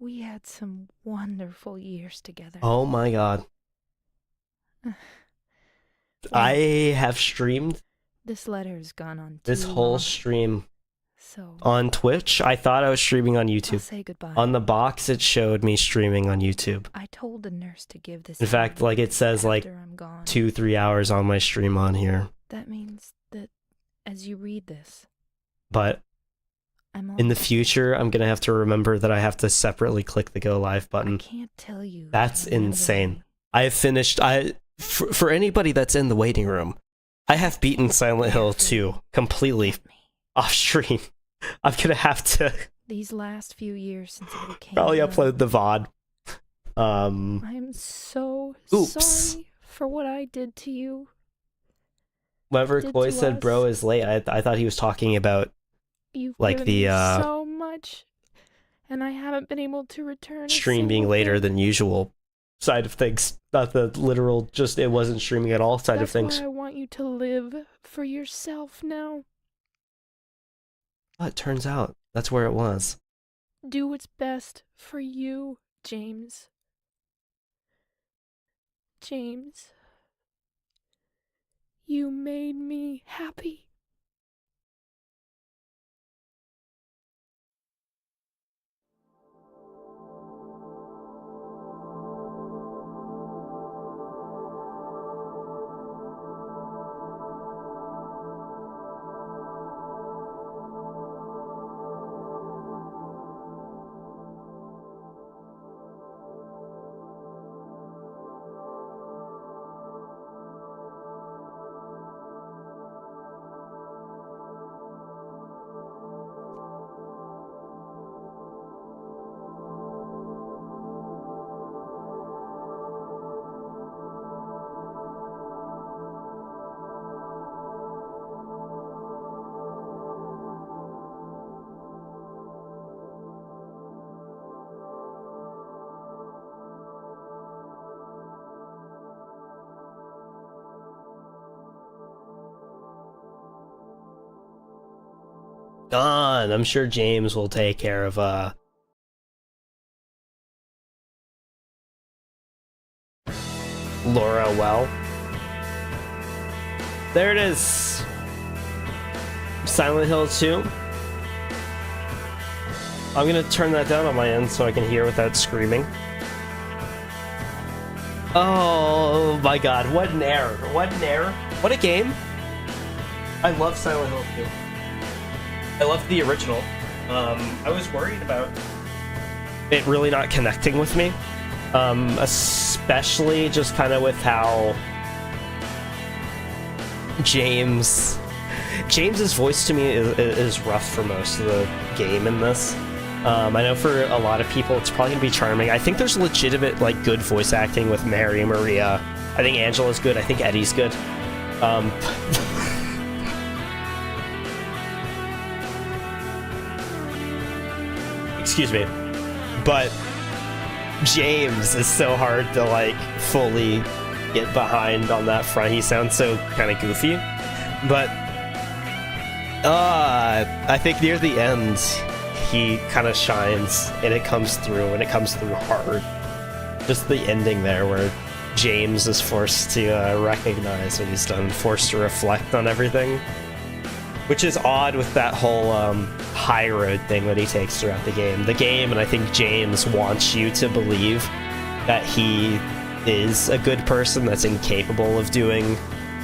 We had some wonderful years together. Oh my god. I have streamed This letter's gone on this too whole long, stream so on Twitch. I thought I was streaming on I'll YouTube. say goodbye. On the box, it showed me streaming on YouTube. I told the nurse to give this. In fact, like it says like after I'm gone. 2-3 hours on my stream on here. That means that as you read this, But I'm in the future, I'm gonna have to remember that I have to separately click the go live I button. can't tell you. That's how lovely- insane. I have finished. For anybody that's in the waiting room, I have beaten Silent Hill 2 completely off stream. I'm gonna have to These last few years since I became probably ill, upload the VOD. I'm so Oops. sorry for what I did to you. Whenever Did Koi to said us. bro is late, I thought he was talking about You've like given the me so much, and I haven't been able to return. a stream being single later thing. than usual side of things. Not the literal, just it wasn't streaming at all side of That's things. why I want you to live for yourself now. Well, it turns out that's where it was. Do what's best for you, James. James, you made me happy. Gone. I'm sure James will take care of Laura well. There it is. Silent Hill 2. I'm gonna turn that down on my end so I can hear without screaming. Oh my god, what an error. What an error. What a game. I love Silent Hill 2. I love the original. I was worried about it really not connecting with me. Especially just kind of with how James's voice to me is rough for most of the game in this. I know for a lot of people it's probably gonna be charming. I think there's legitimate like good voice acting with Mary, Maria. I think Angela's good. I think Eddie's good. Excuse me, but James is so hard to like fully get behind on that front. He sounds so kind of goofy, but I think near the end he kind of shines and it comes through, and it comes through hard. Just the ending there where James is forced to recognize what he's done, forced to reflect on everything, which is odd with that whole high road thing that he takes throughout the game. And I think James wants you to believe that he is a good person that's incapable of doing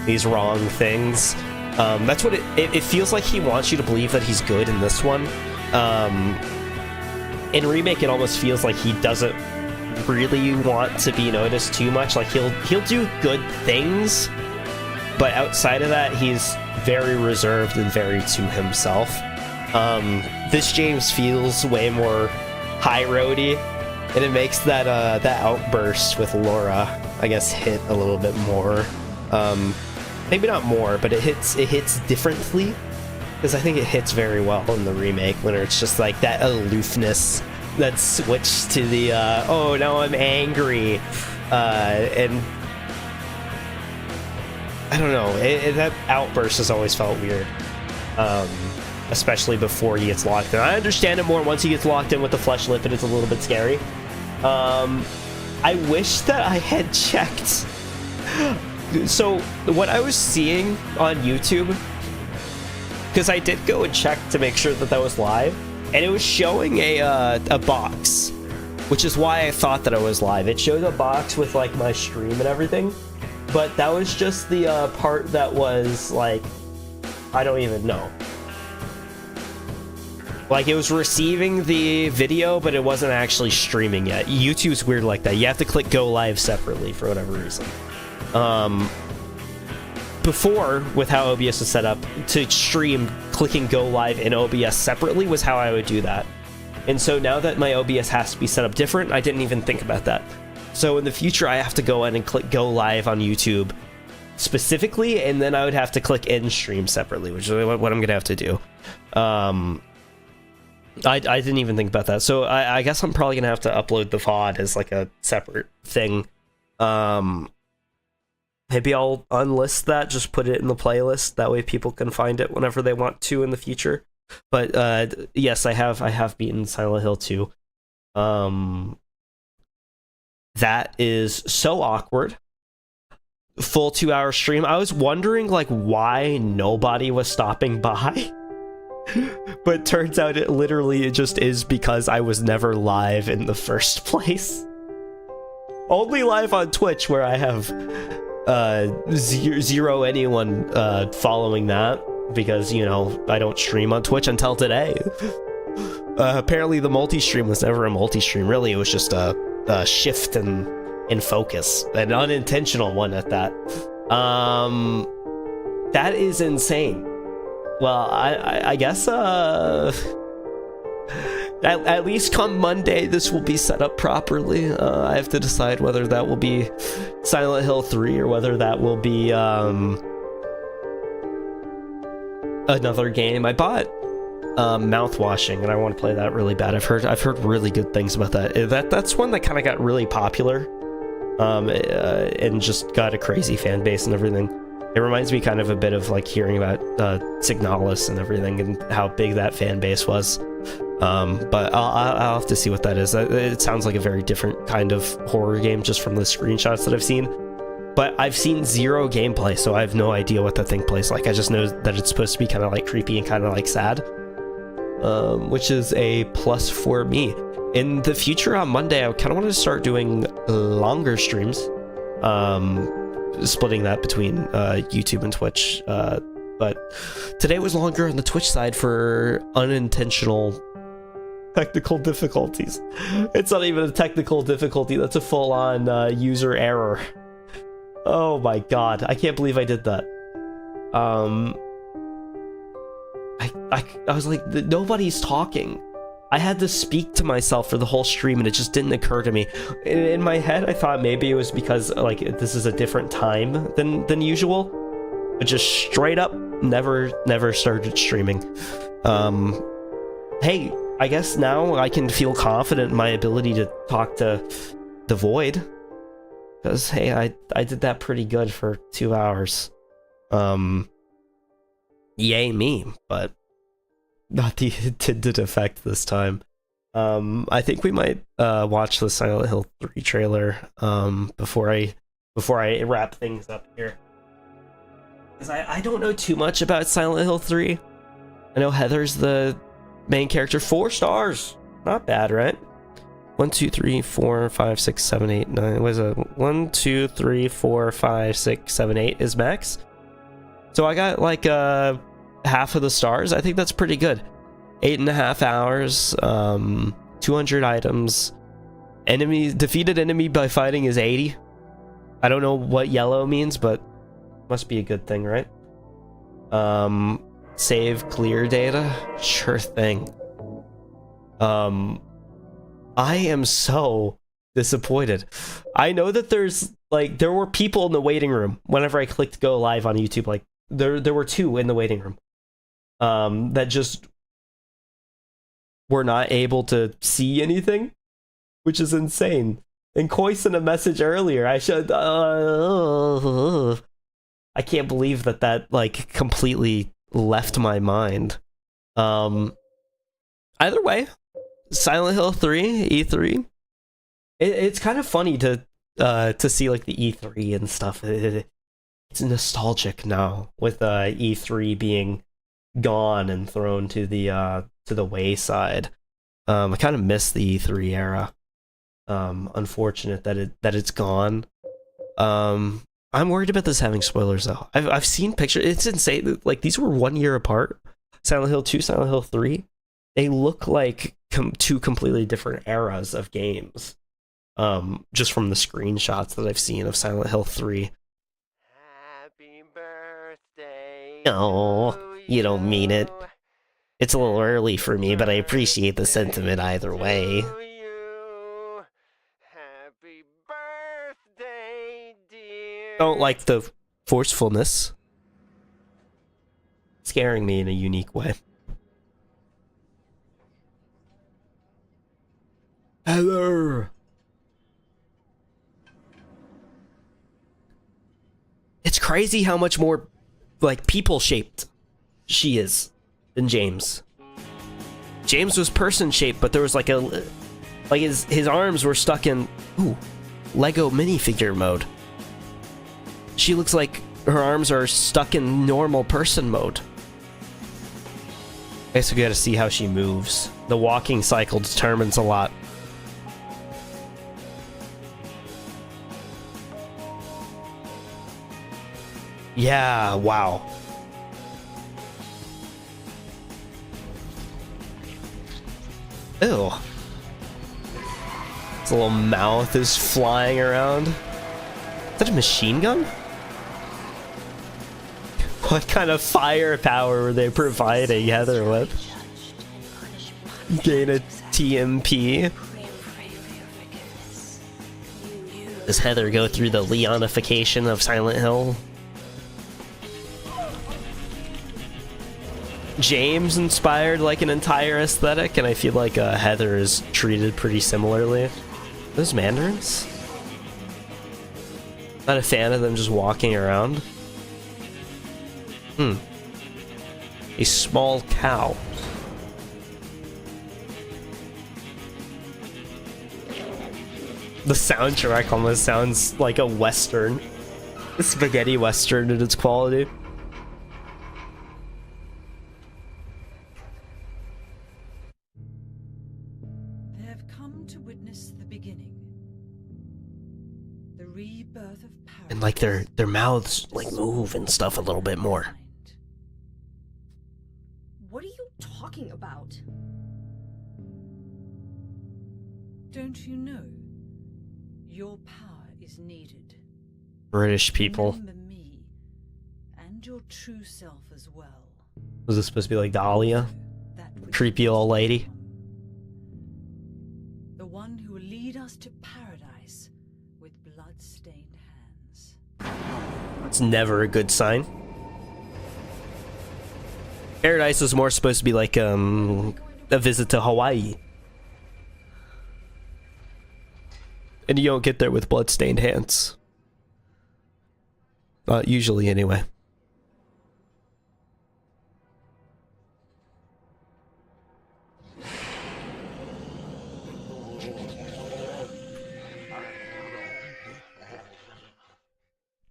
these wrong things. That's what it feels like. He wants you to believe that he's good in this one. In Remake, it almost feels like he doesn't really want to be noticed too much. Like he'll do good things, but outside of that, he's very reserved and very to himself. This James feels way more high roady, and it makes that that outburst with Laura, I guess, hit a little bit more. Maybe not more, but it hits differently, because I think it hits very well in the remake when it's just like that aloofness that switched to the oh now I'm angry, and I don't know, that outburst has always felt weird. especially before he gets locked in. I understand it more once he gets locked in with the flesh lifted. It's a little bit scary. I wish that I had checked. So what I was seeing on YouTube, because I did go and check to make sure that was live, and it was showing a box, which is why I thought that I was live. It showed a box with like my stream and everything, but that was just the part that was like, I don't even know. Like, it was receiving the video, but it wasn't actually streaming yet. YouTube's weird like that. You have to click go live separately for whatever reason. Before, with how OBS is set up, to stream, clicking go live in OBS separately was how I would do that. And so now that my OBS has to be set up different, I didn't even think about that. So in the future, I have to go in and click go live on YouTube specifically, and then I would have to click in stream separately, which is what I'm going to have to do. I didn't even think about that. So I guess I'm probably going to have to upload the VOD as like a separate thing. Maybe I'll unlist that, just put it in the playlist. That way people can find it whenever they want to in the future. But yes, I have beaten Silent Hill 2. That is so awkward. Full 2-hour stream. I was wondering like why nobody was stopping by. But turns out it just is because I was never live in the first place. Only live on Twitch, where I have zero anyone following that, because, you know, I don't stream on Twitch until today. Apparently the multi-stream was never a multi-stream. Really, it was just a shift in focus, an unintentional one at that. That is insane. Well, I guess at least come Monday, this will be set up properly. I have to decide whether that will be Silent Hill 3 or whether that will be another game. I bought Mouthwashing, and I want to play that really bad. I've heard really good things about that. That's one that kind of got really popular, and just got a crazy fan base and everything. It reminds me kind of a bit of like hearing about Signalis and everything, and how big that fan base was. But I'll have to see what that is. It sounds like a very different kind of horror game just from the screenshots that I've seen. But I've seen zero gameplay, so I have no idea what that thing plays like. I just know that it's supposed to be kind of like creepy and kind of like sad, which is a plus for me. In the future, on Monday, I kind of want to start doing longer streams. Splitting that between YouTube and Twitch, but today was longer on the Twitch side for unintentional technical difficulties. It's not even a technical difficulty, that's a full-on user error. Oh my god, I can't believe I did that. I was like, nobody's talking. I had to speak to myself for the whole stream, and it just didn't occur to me. In my head, I thought maybe it was because like this is a different time than usual, but just straight up never started streaming. Hey, I guess now I can feel confident in my ability to talk to the Void, because hey, I did that pretty good for 2 hours. Yay me, but not the intended effect this time. I think we might watch the Silent Hill 3 trailer before I wrap things up here, because I don't know too much about Silent Hill 3. I know Heather's the main character. 4 stars, not bad, right? 1 2 3 4 5 6 7 8 9. Was it 1 2 3 4 5 6 7 8 is max? So I got like half of the stars. I think that's pretty good. 8.5 hours, 200 items. Defeated enemy by fighting is 80. I don't know what yellow means, but must be a good thing, right? Save clear data? Sure thing. I am so disappointed. I know that there were people in the waiting room whenever I clicked go live on YouTube. Like there were 2 in the waiting room that just were not able to see anything, which is insane. And Koi sent a message earlier. I can't believe that like completely left my mind. Um, either way, Silent Hill 3, E3. It's kind of funny to see like the E3 and stuff. It's nostalgic now with E3 being gone and thrown to the wayside. I kind of miss the E3 era. Unfortunate that it's gone. I'm worried about this having spoilers though. I've seen pictures. It's insane. Like these were 1 year apart. Silent Hill 2, Silent Hill 3. They look like two completely different eras of games. Just from the screenshots that I've seen of Silent Hill 3. Happy birthday. No, you don't mean it. It's a little early for me, but I appreciate the sentiment either way. Happy birthday, dear. Don't like the forcefulness. Scaring me in a unique way. Heather! It's crazy how much more, like, people-shaped she is than James. James was person-shaped, but there was, like, his arms were stuck in, Lego minifigure mode. She looks like her arms are stuck in normal person mode. I guess we gotta see how she moves. The walking cycle determines a lot. Yeah, wow. Ew. His little mouth is flying around. Is that a machine gun? What kind of firepower were they providing Heather with? Gain a TMP. Does Heather go through the Leonification of Silent Hill? James inspired like an entire aesthetic, and I feel like Heather is treated pretty similarly. Those mandarins? Not a fan of them just walking around. A small cow. The soundtrack almost sounds like a western. A spaghetti western in its quality. They have come to witness the beginning. The rebirth of power. And like their mouths like move and stuff a little bit more. What are you talking about? Don't you know? Your power is needed. British people. Remember me and your true self as well. Was this supposed to be like Dahlia? That which Creepy is old to lady? come. The one who will lead us to paradise with blood-stained hands. It's never a good sign. Paradise was more supposed to be like a visit to Hawaii. And you don't get there with blood-stained hands. Usually, anyway. I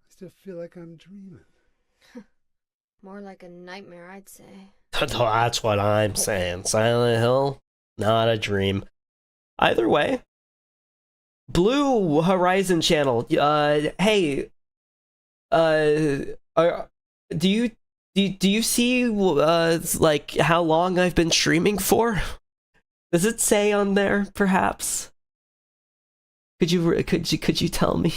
still feel like I'm dreaming. More like a nightmare, I'd say. That's what I'm saying. Silent Hill, not a dream. Either way, Blue Horizon channel. Hey, do you see like how long I've been streaming for? Does it say on there? Perhaps. Could you tell me?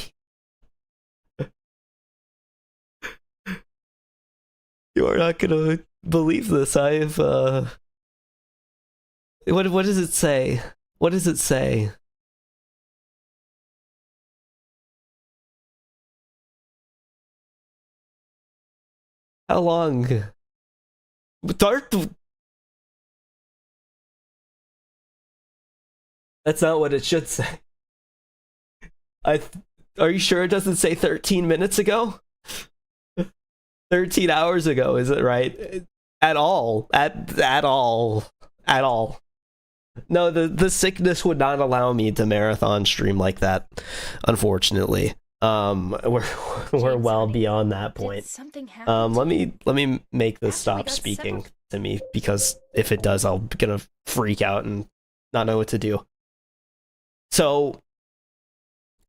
You are not gonna believe this. I've what does it say? What does it say? How long? That's not what it should say. Are you sure it doesn't say 13 minutes ago? 13 hours ago, is it right? at all. At all. At all. No, the sickness would not allow me to marathon stream like that, unfortunately. We're well beyond that point. Something happen? Let me make this After we stop got speaking separated. to me, because if it does, I'm gonna freak out and not know what to do. So,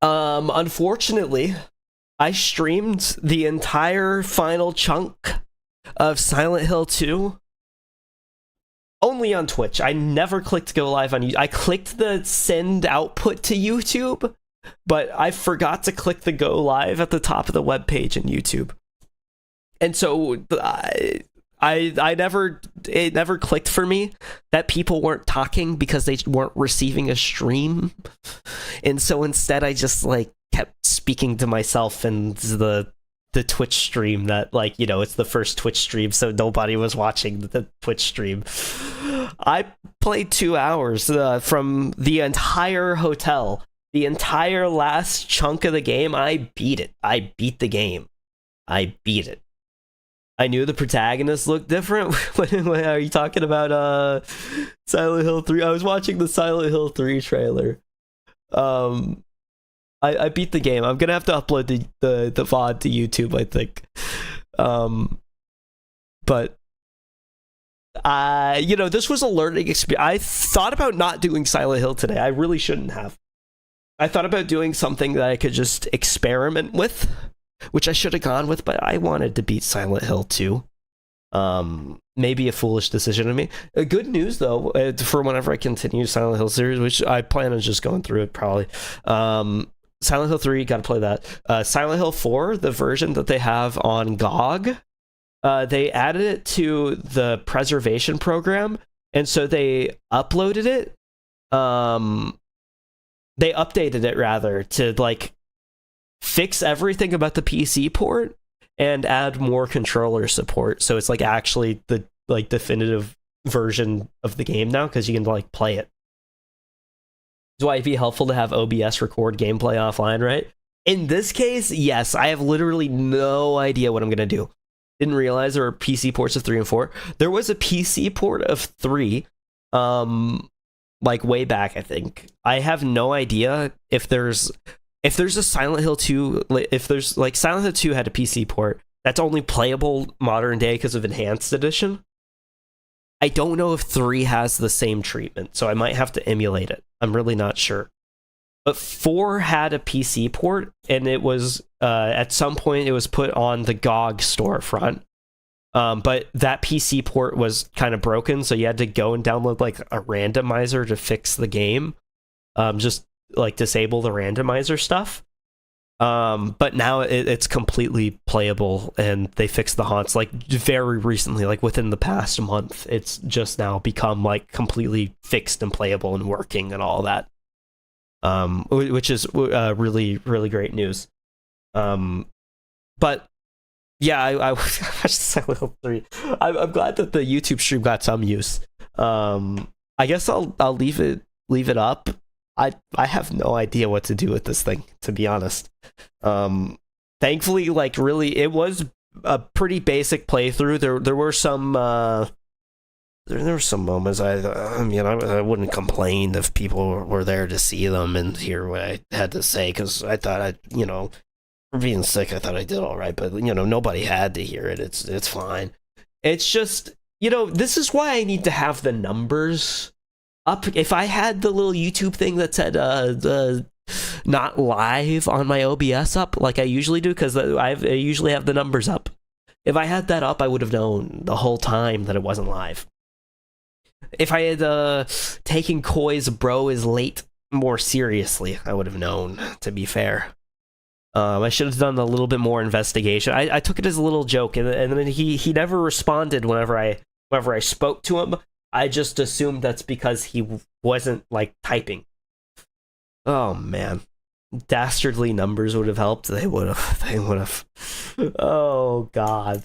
unfortunately, I streamed the entire final chunk of Silent Hill 2 only on Twitch. I never clicked go live on YouTube. I clicked the send output to YouTube, but I forgot to click the go live at the top of the webpage in YouTube. And so it never clicked for me that people weren't talking because they weren't receiving a stream. And so instead I just like kept speaking to myself and the Twitch stream that, like, you know, it's the first Twitch stream, so nobody was watching the Twitch stream. I played 2 hours from the entire hotel. The entire last chunk of the game, I beat it. I beat the game. I beat it. I knew the protagonist looked different. When are you talking about Silent Hill 3? I was watching the Silent Hill 3 trailer. I beat the game. I'm gonna have to upload the VOD to YouTube, I think. But you know, this was a learning experience. I thought about not doing Silent Hill today. I really shouldn't have. I thought about doing something that I could just experiment with, which I should have gone with, but I wanted to beat Silent Hill 2. Maybe a foolish decision of me. Good news though, for whenever I continue Silent Hill series, which I plan on just going through it probably. Silent Hill 3, gotta play that. Silent Hill 4, the version that they have on GOG, they added it to the preservation program, and so they uploaded it. They updated it rather to like fix everything about the PC port and add more controller support. So it's like actually the like definitive version of the game now, because you can like play it. That's why it'd be helpful to have OBS record gameplay offline, right? In this case, yes, I have literally no idea what I'm gonna do. Didn't realize there were PC ports of 3 and 4. There was a PC port of 3, like way back, I think. I have no idea if there's a Silent Hill 2, if there's like Silent Hill 2 had a PC port that's only playable modern day because of Enhanced Edition. I don't know if 3 has the same treatment, so I might have to emulate it. I'm really not sure. But 4 had a PC port, and it was, at some point, it was put on the GOG storefront. But that PC port was kind of broken, so you had to go and download like a randomizer to fix the game. Just like disable the randomizer stuff. But now it's completely playable, and they fixed the haunts like very recently, like within the past month. It's just now become like completely fixed and playable and working and all that. Which is really, really great news. But yeah, I watched Silent Hill 3. I'm glad that the YouTube stream got some use. I guess I'll leave it up. I have no idea what to do with this thing, to be honest. Thankfully, like really, it was a pretty basic playthrough. There were some there were some moments I mean I wouldn't complain if people were there to see them and hear what I had to say, because I thought for being sick, I thought I did all right, but nobody had to hear it. It's fine. It's just, this is why I need to have the numbers up. If I had the little YouTube thing that said not live on my OBS up like I usually do, because I usually have the numbers up. If I had that up, I would have known the whole time that it wasn't live. If I had taken Koi's bro is late more seriously, I would have known, to be fair. I should have done a little bit more investigation. I took it as a little joke, and then he never responded whenever I spoke to him. I just assumed that's because he wasn't like typing. Oh man, dastardly numbers would have helped. They would have. Oh god,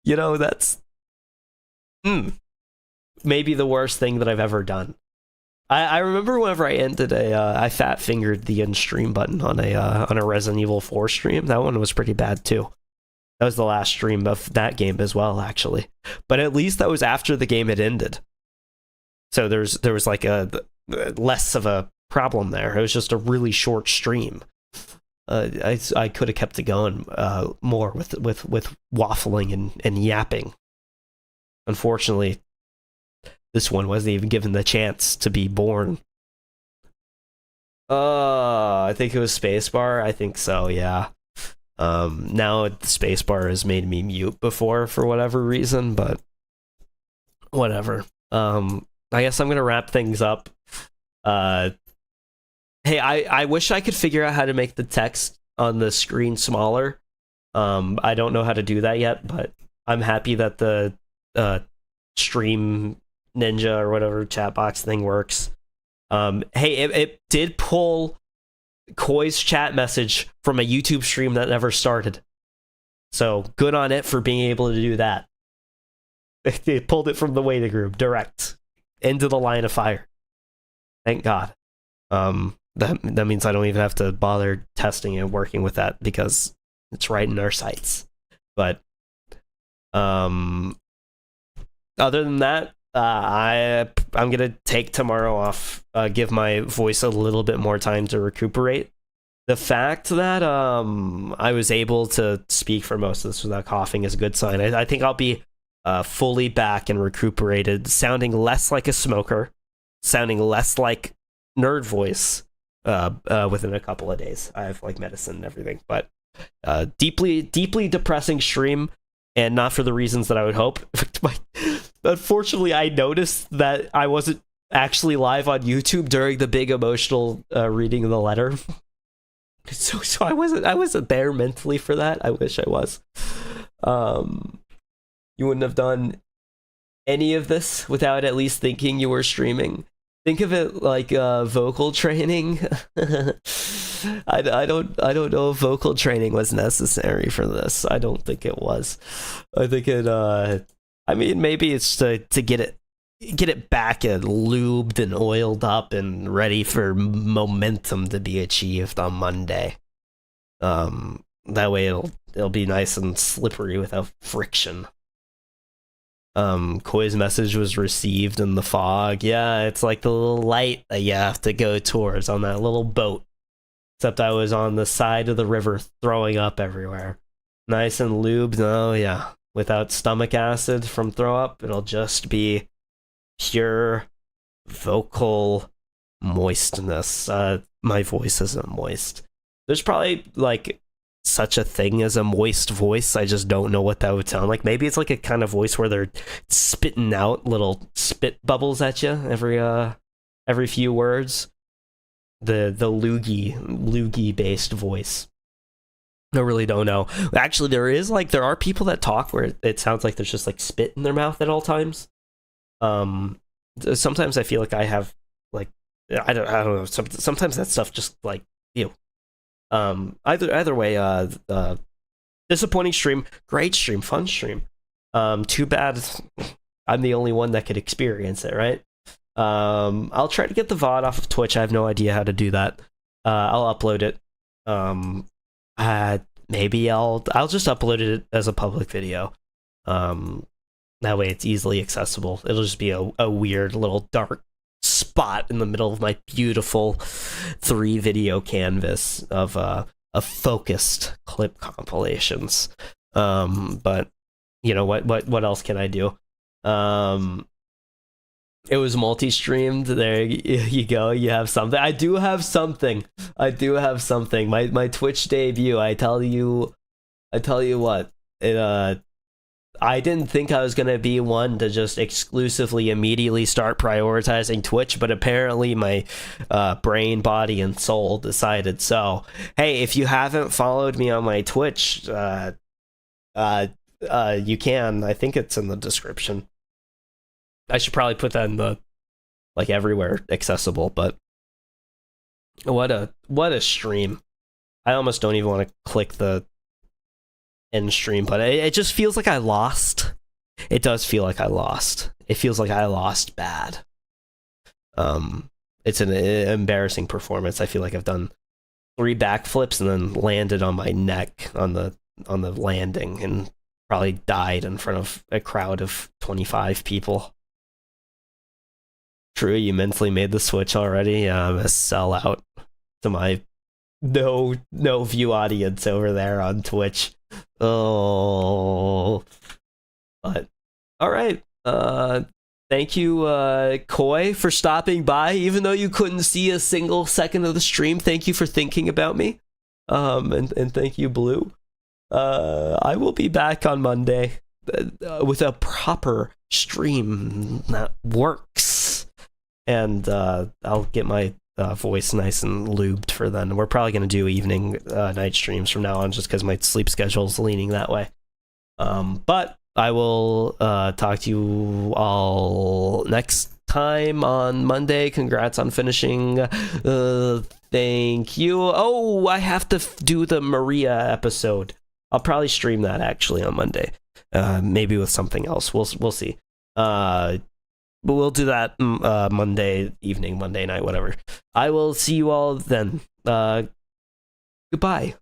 that's maybe the worst thing that I've ever done. I remember whenever I ended I fat fingered the end stream button on a Resident Evil 4 stream. That one was pretty bad too. That was the last stream of that game as well, actually. But at least that was after the game had ended. So there was like a less of a problem there. It was just a really short stream. I could have kept it going more with waffling and yapping. Unfortunately, this one wasn't even given the chance to be born. I think it was spacebar. I think so, yeah. Now the spacebar has made me mute before for whatever reason, but whatever. I guess I'm gonna wrap things up. Hey, I wish I could figure out how to make the text on the screen smaller. I don't know how to do that yet, but I'm happy that the stream ninja or whatever chat box thing works. Hey, it did pull Koi's chat message from a YouTube stream that never started. So good on it for being able to do that. It pulled it from the waiting room direct into the line of fire. Thank God. That means I don't even have to bother testing and working with that because it's right in our sights. But other than that, I'm gonna take tomorrow off, give my voice a little bit more time to recuperate. The fact that I was able to speak for most of this without coughing is a good sign. I think I'll be fully back and recuperated, sounding less like a smoker, sounding less like nerd voice within a couple of days. I have like medicine and everything, but deeply depressing stream, and not for the reasons that I would hope. Unfortunately, I noticed that I wasn't actually live on YouTube during the big emotional reading of the letter. So I wasn't there mentally for that. I wish I was. You wouldn't have done any of this without at least thinking you were streaming. Think of it like vocal training. I don't know if vocal training was necessary for this. I don't think it was. I think it I mean, maybe it's to get it back and lubed and oiled up and ready for momentum to be achieved on Monday. That way it'll be nice and slippery without friction. Koi's message was received in the fog. Yeah, it's like the little light that you have to go towards on that little boat. Except I was on the side of the river throwing up everywhere. Nice and lubed. Oh yeah. Without stomach acid from throw up, it'll just be pure vocal moistness. My voice isn't moist. There's probably like such a thing as a moist voice. I just don't know what that would sound like. Maybe it's like a kind of voice where they're spitting out little spit bubbles at you every few words. The loogie based voice. I really don't know. Actually, there are people that talk where it sounds like there's just like spit in their mouth at all times. Sometimes I feel like I have like I don't know. Sometimes that stuff just like ew. Either way, disappointing stream, great stream, fun stream. Too bad I'm the only one that could experience it, right? I'll try to get the VOD off of Twitch. I have no idea how to do that. I'll upload it. Maybe I'll just upload it as a public video. That way it's easily accessible. It'll just be a weird little dark spot in the middle of my beautiful 3 video canvas of focused clip compilations. But you know what else can I do? It was multi-streamed. There you go. You have something. I do have something. My Twitch debut. I tell you what. I didn't think I was gonna be one to just exclusively immediately start prioritizing Twitch, but apparently my brain, body, and soul decided so. Hey, if you haven't followed me on my Twitch, you can. I think it's in the description. I should probably put that in the like everywhere accessible, but what a stream. I almost don't even want to click the end stream, but it just feels like I lost. It does feel like I lost. It feels like I lost bad. It's an embarrassing performance. I feel like I've done 3 backflips and then landed on my neck on the on the landing and probably died in front of a crowd of 25 people. True, you mentally made the switch already. Yeah, I'm a sellout to my no view audience over there on Twitch. Oh, but all right. Thank you, Koi, for stopping by. Even though you couldn't see a single second of the stream, thank you for thinking about me. And thank you, Blue. I will be back on Monday with a proper stream that works, and I'll get my voice nice and lubed for then. We're probably going to do evening night streams from now on, just because my sleep schedule is leaning that way. But I will talk to you all next time on Monday. Congrats on finishing. Thank you. Oh, I have to do the Maria episode. I'll probably stream that actually on Monday. Maybe with something else. We'll see. But we'll do that Monday evening, Monday night, whatever. I will see you all then. Goodbye.